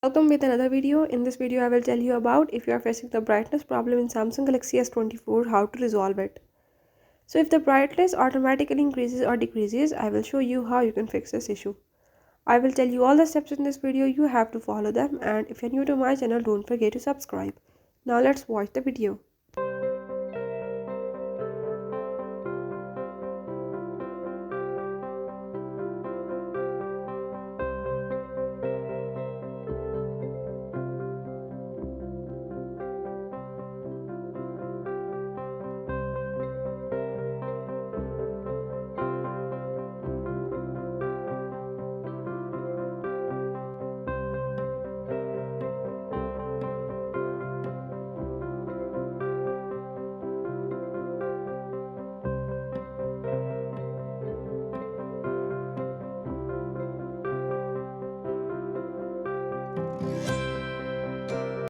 Welcome with another video. In this video, I will tell you about if you are facing the brightness problem in Samsung Galaxy S24, how to resolve it. So if the brightness automatically increases or decreases, I will show you how you can fix this issue. I will tell you all the steps in this video, you have to follow them, and if you're new to my channel, don't forget to subscribe. Now let's watch the video.